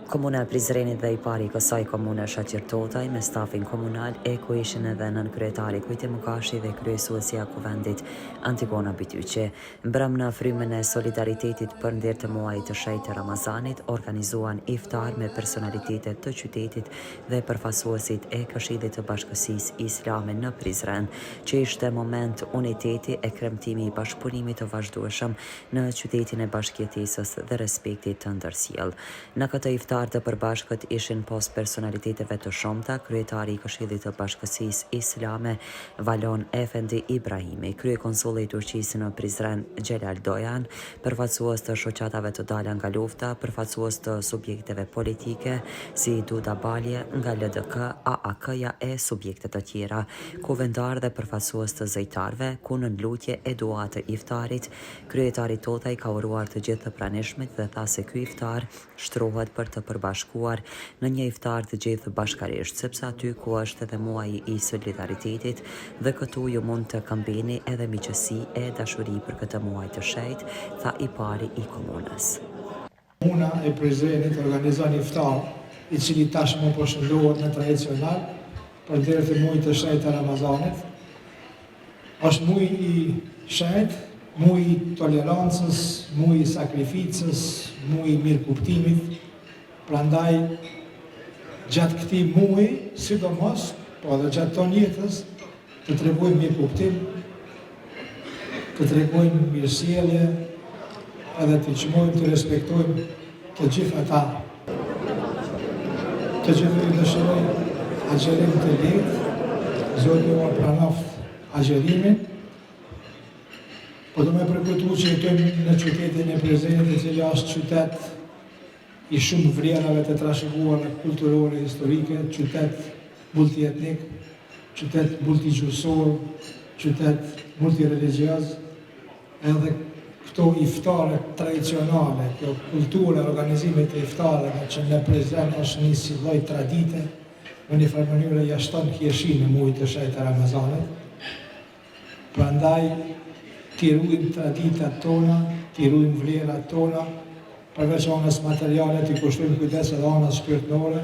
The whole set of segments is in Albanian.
Komuna e Prizrenit dhe i pari i kësaj komune Shaqir Totaj me stafin komunal e ku ishin edhe nën kryetari Kujti Mukashi dhe kryesuesja Kuvendit Antigona Bityqi. Mbrëmnë frymën e solidaritetit për ndër të muajit të shenjtë Ramazanit, organizuan iftar me personalitetet të qytetit dhe përfaqësuesit e Këshillit të Bashkësisë Islame në Prizren, që ishte moment uniteti e kremtimi i bashkëpunimit të vazhdueshëm në qytetin e bashkëjetesës dhe respektit të ndërsjellë. Në këtë iftar të përbashkët ishin pos personaliteteve të shumta, kryetari i Këshillit të Bashkësisë Islame Valon Efendi Ibrahimi, kryekonsulli i Turqisë në Prizren Xhelal Dojan, përfaqësues të shoqatave të dalë nga lufta, përfaqësues të subjekteve politike si Duda Balje nga LDK, AAK-ja e subjekte të tjera, kuvendar dhe përfaqësues të zejtarve, ku në lutje e dua të iftarit, kryetari Totaj ka uruar të gjithë të pranishmit dhe tha se ky iftar shtrohet për të përbashkuar në një iftar të gjithë bashkarisht, sepse aty ku është edhe muaji i solidaritetit dhe këtu ju mund të këmbeni edhe miqësi e dashuri për këtë muaj të shenjtë, tha i pari i komunës. Komuna e Prizrenit organizon iftar, i cili tashmë po shëndohet në tradicional për ndër të muajit të shenjtë të Ramazanit. Është muaj i shenjtë, muaj i tolerancës, muaj i sakrificës, muaj i mirëkuptimit. Prandaj, gjatë këtij muaji, sidomos, po edhe gjatë tonë jetës, të tregojmë mirëkuptim, të tregojmë mirësjellje, edhe të çmojmë të respektojmë të gjithë ata. Të gjithë i dëshiroj agjerim të lehtë, Zoti u pranoft agjerimin. Po do me përkujtu që jetojmë në qytetin e Prizrenit, i cili është qytet i shumë vlerave të trashëguara kulturore, historike, qytet multietnik, qytet multigjuhësor, qytet multireligioz, edhe këto iftare tradicionale, kjo kultura e organizimit të iftareve që në Prizren është një si lloj tradite, në një farë mënyrë jashton kjeshin e muajit të shenjtë të Ramazanit. Prandaj t'i ruajmë traditat tona, t'i ruajmë vlerat tona, përveç anës materiale t'i kushtojmë kujdes edhe anës shpirtërore,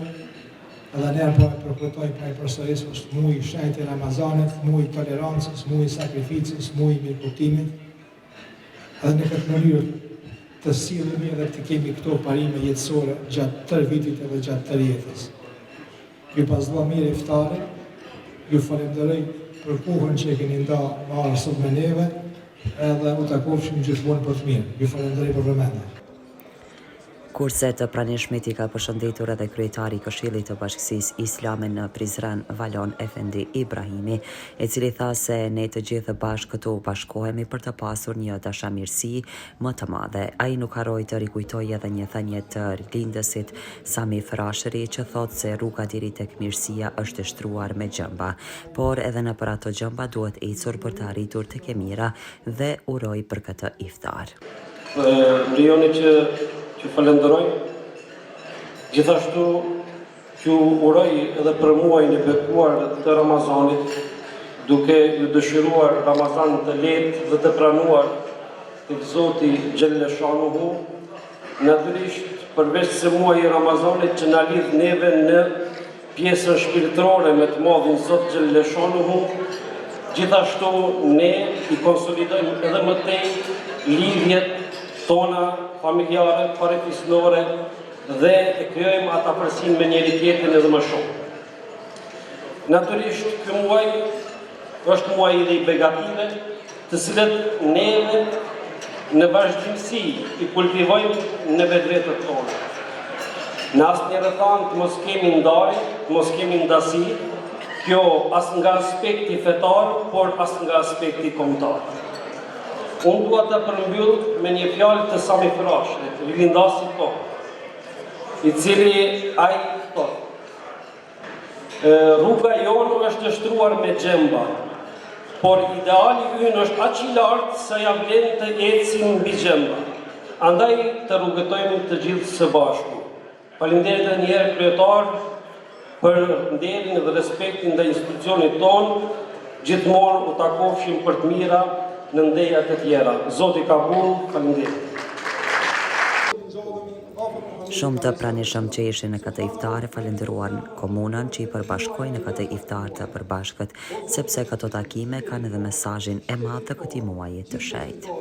edhe njerë po e përkujtoj pra i përsëris është muaj i shenjtë i Ramazanit, muaj i tolerancës, muaj i sakrificës, muaj i mirëkuptimit. Edhe në këtë mënyrë të sillemi edhe të kemi këto parime jetësore gjatë tërë vitit edhe gjatë tërë jetës. Ju pasdua mirë iftarin, ju falenderoj për kohën që e keni marrë sot me neve, edhe u takofshim gjithmonë për të mirë. Ju falenderoj për vëmendjen. Kurse të pranishmit i ka përshëndetur edhe kryetari i Këshillit të Bashkësisë Islame në Prizren Valon Efendi Ibrahimi, i cili tha se ne të gjithë bashkë këtu bashkohemi për të pasur një dashamirësi më të madhe. Ai nuk harroi të rikujtoj edhe një thënie të lindësit Sami Frashëri, që thotë se rruga deri tek mirësia është shtruar me gjëmba, por edhe në për ato gjëmba duhet ecur për të arritur tek e mira, dhe uroi për këtë iftar. Lijoni që falenderoj, gjithashtu që uroj edhe për muajin e bekuar të Ramazanit, duke ju dëshiruar Ramazan të lehtë dhe të pranuar tek Zoti Xheleshanuhu, natyrisht përveç se muaji i Ramazanit që na lidh neve në pjesën shpirtërore me të madhin Zot Xheleshanuhu, gjithashtu ne i konsolidojmë edhe më tej lidhjet tona familjare, parafisnore dhe e krijojmë ata përsin me njëri tjetrin edhe më shumë. Natyrisht, ky muaj është muaji dhe i begative, të cilët neve në vazhdimsi i kultivojmë në vetvetet tona. Në asnjë rrethant të mos kemi ndarje, të mos kemi ndasi, kjo as nga aspekti fetar, por as nga aspekti kombëtar. Unë dua të përmbyll me një fjalë të Sami Frashërit, rilindasit tonë, i cili ai thotë: rruga jonë është shtruar me gjemba, por ideali ynë është aq i lartë sa ja vlen të ecim mbi gjemba. Andaj të rrugëtojmë të gjithë së bashku. Faleminderit edhe një herë kryetar për nderin dhe respektin ndaj institucionit tonë. Gjithmonë u takofshim për të mira në ndejat e tjera. Zoti ka punë, faleminderit. Shumë të pranishëm që ishin në këtë iftar falenderuan komunën që i përbashkoi në këtë iftar të përbashkët, sepse këto takime kanë edhe mesazhin e madh të këtij muaji të shenjtë.